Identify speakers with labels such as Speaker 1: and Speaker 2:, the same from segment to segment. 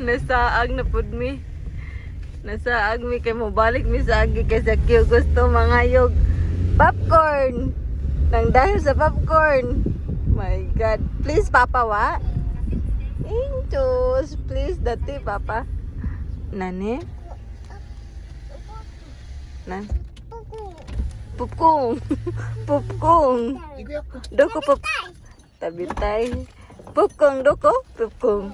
Speaker 1: Nasaag na pud mi. Nasaag mi kay mo balik mi sa agi kay sa Q gusto mangayog popcorn. Nang dahil sa popcorn. My God. Please, Papa, wa? Inchos. Please, dati, Papa. Nani? Nan? Pupkong. Pupkong. Doko pup. Tabitay. Pupkong, doko. Pupkong.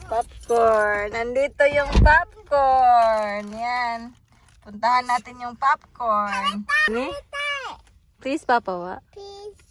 Speaker 1: Popcorn. Nandito yung popcorn. Yan. Puntahan natin yung popcorn. Ni? Please, Papa, wa?
Speaker 2: Please.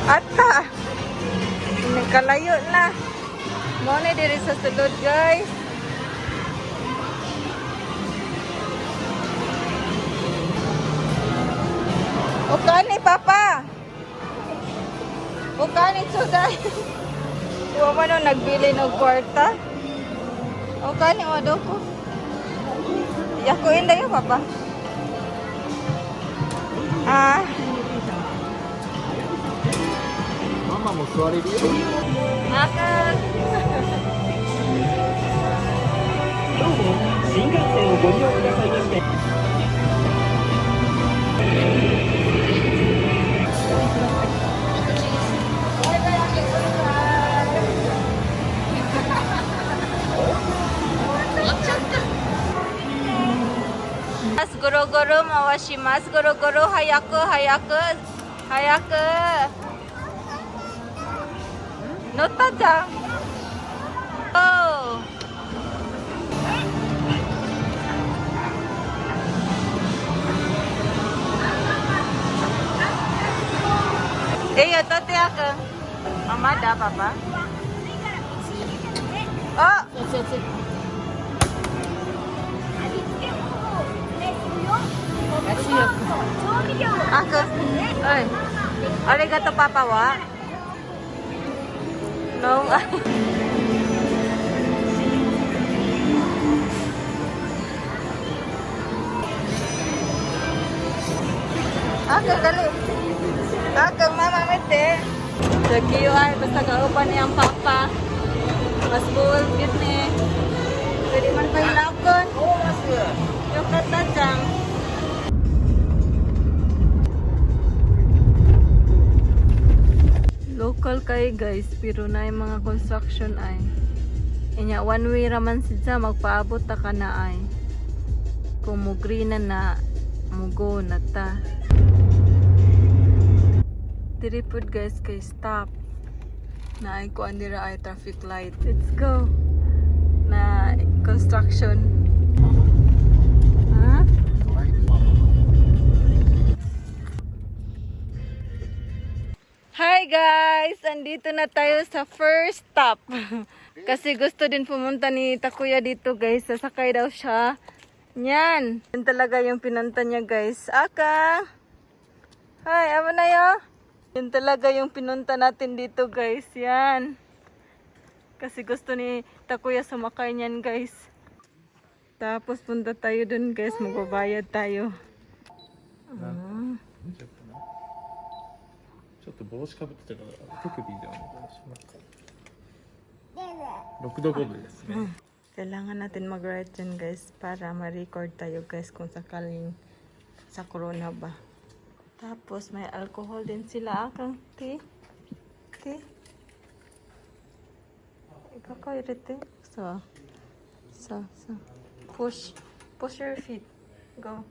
Speaker 1: Ata! Nagkalayo na. Muna diri sa sulod, guys. O kani, Papa! O kani, so guys. Huwag mo nung nagbili ng kwarta. O kani, o doko. Yakuin na yun, Papa. Ah.
Speaker 3: ママも座れるよ。
Speaker 1: Akan.
Speaker 4: どうも、新幹線をご利用くださいまして。
Speaker 1: Mas goro-goro mawashimasu. Goro-goro hayaku hayaku. Hayaku. Notta-chan. Oh. Eh, tate aku. Mama ada Papa? Oh. Aku. Oi. Arigato Papa wa. No. Aku dali. Aku mama mete. Sa QR basta kaupan niyang Papa. Mas buol gid ni. Pwede man pa ilakon.
Speaker 3: Oh, mas.
Speaker 1: Yung katachang. Local kay guys, pero na yung mga construction ay. Inya one way raman sidsa magpaabot ta kana ay. Kung mo green na mugo na ta. Diri pud guys kay stop. Na ay ko andira ay traffic light. Let's go. Na construction. Ha? Hi guys! Andito na tayo sa first stop. Kasi gusto din pumunta ni Takuya dito guys. Sasakay daw siya. Yan. Yan talaga yung pinunta niya guys. Aka! Hi, ama na yo? Yan talaga yung pinunta natin dito guys. Yan. Kasi gusto ni Takuya sumakay niyan guys. Tapos punta tayo dun guys. Magbabayad tayo.
Speaker 3: ちょっと帽子かぶってたから手首でお願いします。6度5分ですね。
Speaker 1: Kailangan natin mag-ride dyan guys para ma-record tayo guys kung sakaling sa corona ba. Tapos may alcohol din sila akang tea. Okay. Ikaw kayo rite. So. Push your feet. Go.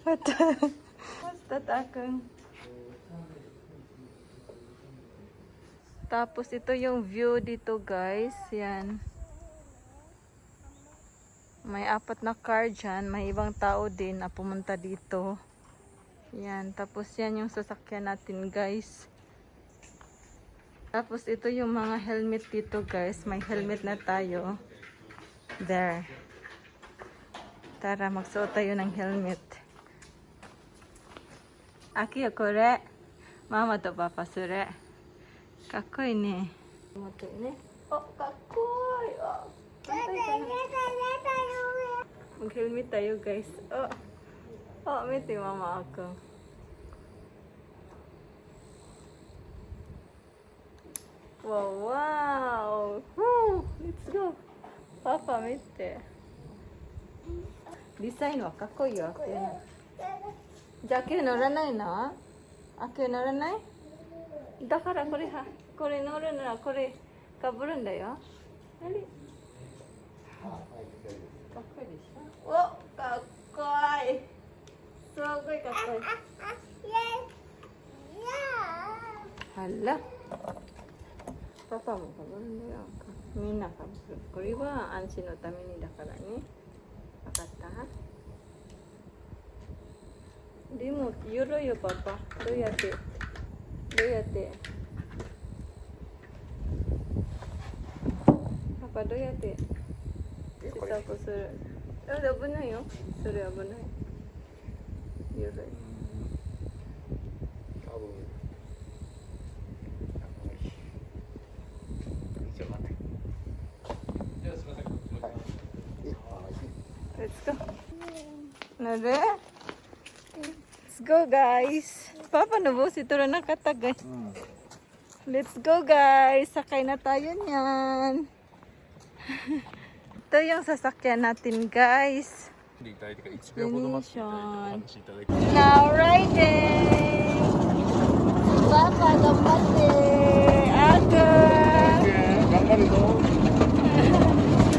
Speaker 1: What's that akang? Tapos ito yung view dito guys. Yan. May 4 na car dyan. May ibang tao din na pumunta dito. Yan. Tapos yan yung sasakyan natin guys. Tapos ito yung mga helmet dito guys. May helmet na tayo. There. Tara, magsuot tayo ng helmet. Aki yo kore. Mama to Papa sure. Kakoy ni. Moto ini. Oh, kakoy. Oh. Mag-helmet tayo, guys. Oh. Oh, miti mama ako. Wow, wow. Woo! Let's go. Papa, miti. Design wa kakoy yo. じゃあ今日乗らないの？あ、今日乗らない？だからこれは、これ乗るならこれかぶるんだよ。あれ？かっこいいでしょ？お、かっこいい。すごいかっこいい。hala。パパもかぶるんだよ。みんなかぶる。これは安心のためにだからね。わかった？でも、ゆるいよ、パパ。どうやってパパ、どうやって試作する？危ないよ。それ危ない。ゆるい。
Speaker 3: 多分一応待って。じゃあすみません。
Speaker 1: Let's go. Nare? Let's go, guys. Papa, nabos ito rin nakatagay. Let's go, guys. Sakay na tayo niyan. Ito yung sasakyan natin, guys.
Speaker 3: でいただいてから1秒ほど待っていただいてお話しいただいて。
Speaker 1: Now riding. Papa, gambate. Aga.
Speaker 3: 頑張るぞ。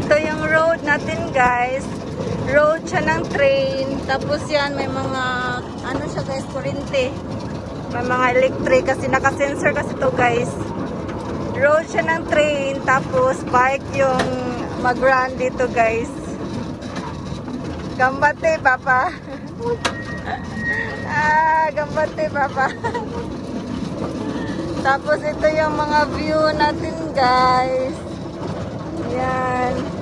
Speaker 1: Ito yung road natin, guys. Road siya ng train. Tapos yan, may mga, ano siya guys, kurente. May mga electric kasi naka-sensor kasi to guys. Road siya ng train. Tapos bike yung mag-run dito guys. Gambate, papa. Gambate, papa. Tapos ito yung mga view natin guys. Yan.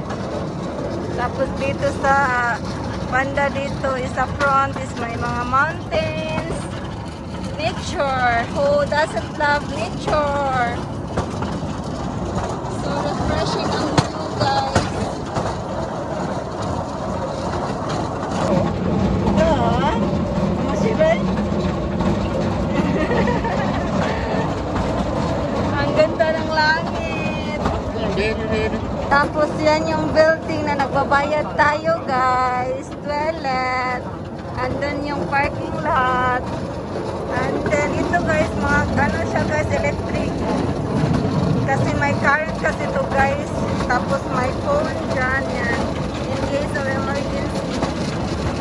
Speaker 1: Tapos dito sa banda dito is sa front is may mga mountains, nature. Who doesn't love nature? So refreshing ang view guys. Masibay? Ang ganda ng langit. Tapos yan yung building na nagbabayad tayo guys. Toilet. Andun yung parking lot. And then ito guys, mga ano siya guys, electric. Kasi may current kasi to guys. Tapos may phone dyan yan. In case of emergency,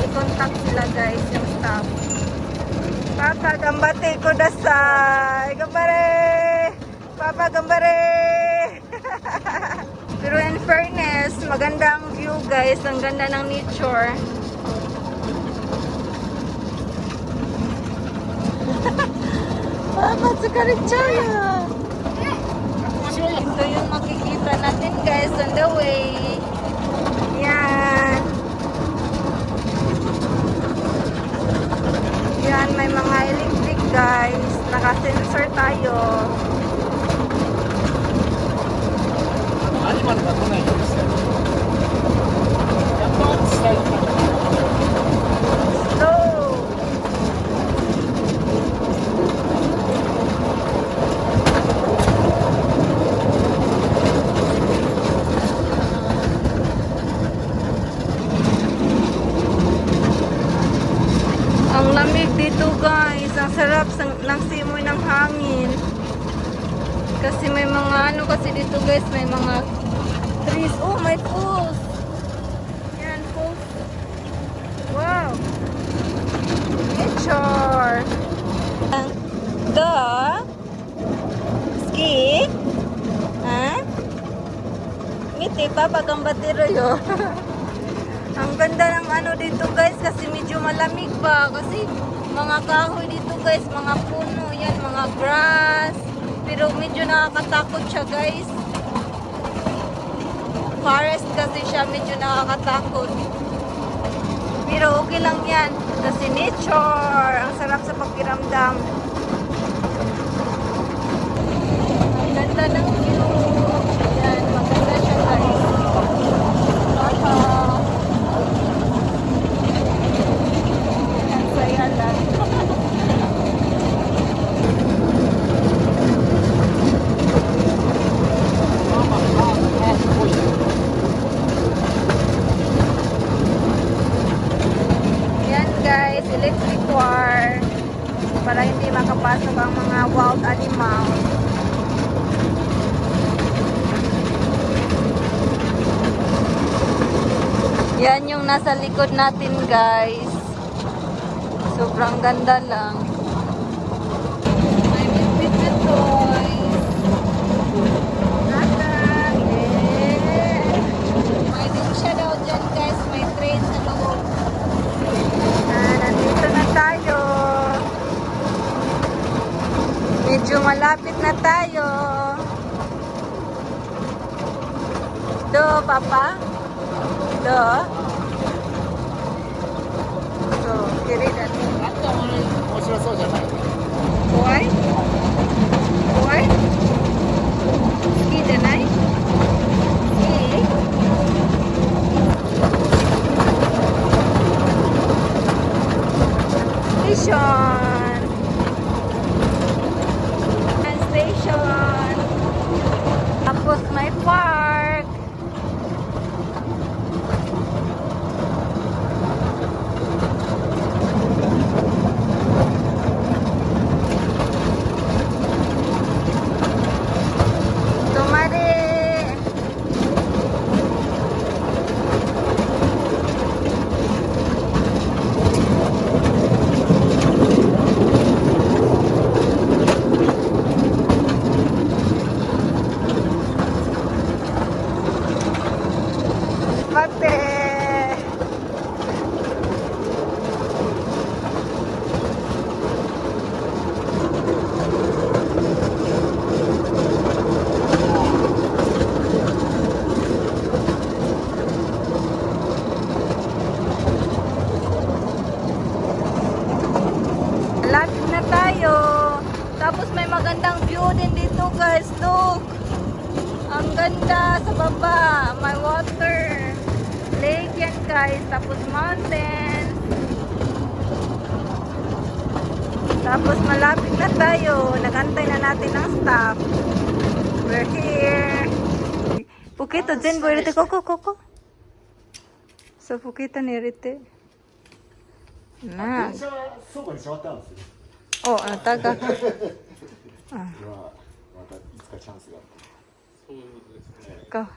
Speaker 1: i-contact sila guys yung staff. Papa, gambate ko dasay. Gambare! Papa, gambare! Pero in fairness, maganda ang view guys. Ang ganda ng nature. Papa, sukaritsaya! Ito yung makikita natin guys on the way. Yan. Yan, may mga electric guys. Naka-sensor tayo.
Speaker 3: アニマルが来ないようにして。やっと伝えた。
Speaker 1: Go! Ang lamig dito guys. Ang sarap ng simoy ng hangin. Kasi may mga ano kasi dito guys. May mga trees. Oh, may post. Yan, post. Wow. Nature. The ski. Ha? Ngiti pa bagang batero yo. Ang ganda ng ano dito guys kasi medyo malamig pa kasi mga kahoy dito guys, mga puno yan, mga grass. Pero medyo nakakatakot siya guys. Forest kasi siya, medyo nakakatakot. Pero okay lang yan kasi nature. Ang sarap sa pakiramdam. ganda ng view. Ayan, maganda siya guys. Ang saya lang. Yan guys, electric car para hindi makapasok ang mga wild animals. Yan yung nasa likod natin guys. Sobrang ganda lang. May biscuit na toys. Natang, yeah. May din siya daw dyan guys. May train sa loob. Nandito na tayo. Medyo malapit na tayo. Do, Papa? Do? So, kiri dan.
Speaker 3: あったものに面白そうじゃない
Speaker 1: Why? Why? Ski janai? Ski? Station. And station. Tapos may park. Tumari. Mate. Lapit na tayo. Tapos may magandang view din dito guys. Look. Ang ganda sa baba. May water. Lake yan guys. Tapos mountains. Tapos malapit na tayo. Nagantay na natin ang stop. We're here. Pukito, Jen, boy, rite, koko. So, Pukito ni rite. Na.
Speaker 3: 電車は倉庫にしまってあるんですよ。
Speaker 1: Oh, taga.
Speaker 3: またいつかチャンスがあって。
Speaker 1: Ka.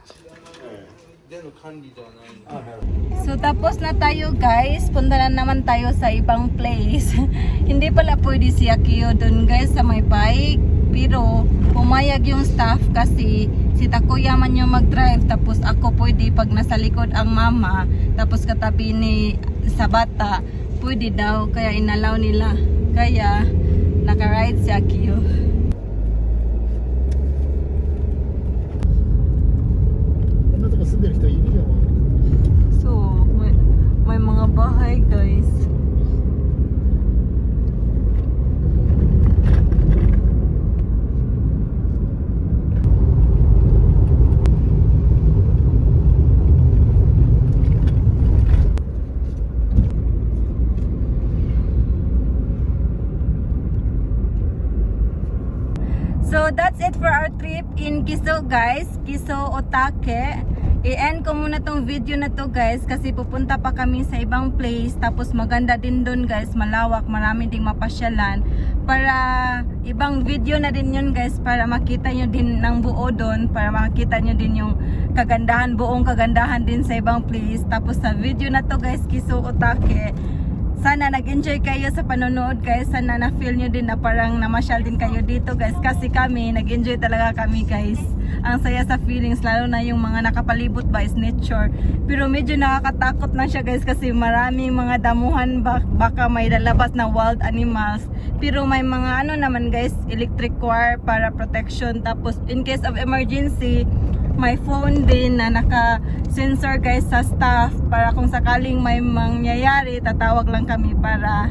Speaker 2: での管理ではないの。
Speaker 3: あ、なるほど。
Speaker 1: So, tapos na tayo guys. Punta na naman tayo sa ibang place. Hindi pala pwede si Akio dun guys sa may bike. Pero, pumayag yung staff kasi si Takuya man yung mag-drive. Tapos ako pwede pag nasa likod ang mama. Tapos katabi ni sa bata. Pwede daw. Kaya inalaw nila. Kaya, naka-ride si Akio.
Speaker 3: こんなとこ住んでる人いるよ。
Speaker 1: So, may mga bahay guys. So that's it for our trip in Kiso guys, Kiso Otake. I-end ko muna tong video na to guys kasi pupunta pa kami sa ibang place. Tapos maganda din doon guys, malawak, marami ding mapasyalan. Para ibang video na din yun guys, para makita nyo din ng buo doon. Para makita nyo din yung kagandahan, buong kagandahan din sa ibang place. Tapos sa video na to guys, Kiso Otake, sana nag-enjoy kayo sa panonood guys. Sana na-feel nyo din na parang namasyal din kayo dito guys. Kasi kami, nag-enjoy talaga kami guys. Ang saya sa feelings, lalo na yung mga nakapalibot ba is nature. Pero medyo nakakatakot na siya guys kasi maraming mga damuhan, baka may lalabas na wild animals. Pero may mga ano naman guys, electric wire para protection. Tapos in case of emergency, may phone din na naka-sensor guys sa staff para kung sakaling may mangyayari, tatawag lang kami para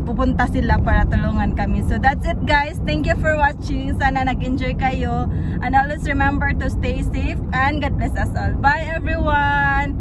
Speaker 1: pupunta sila para tulungan kami. So that's it guys. Thank you for watching. Sana nag-enjoy kayo. And always remember to stay safe and God bless us all. Bye everyone!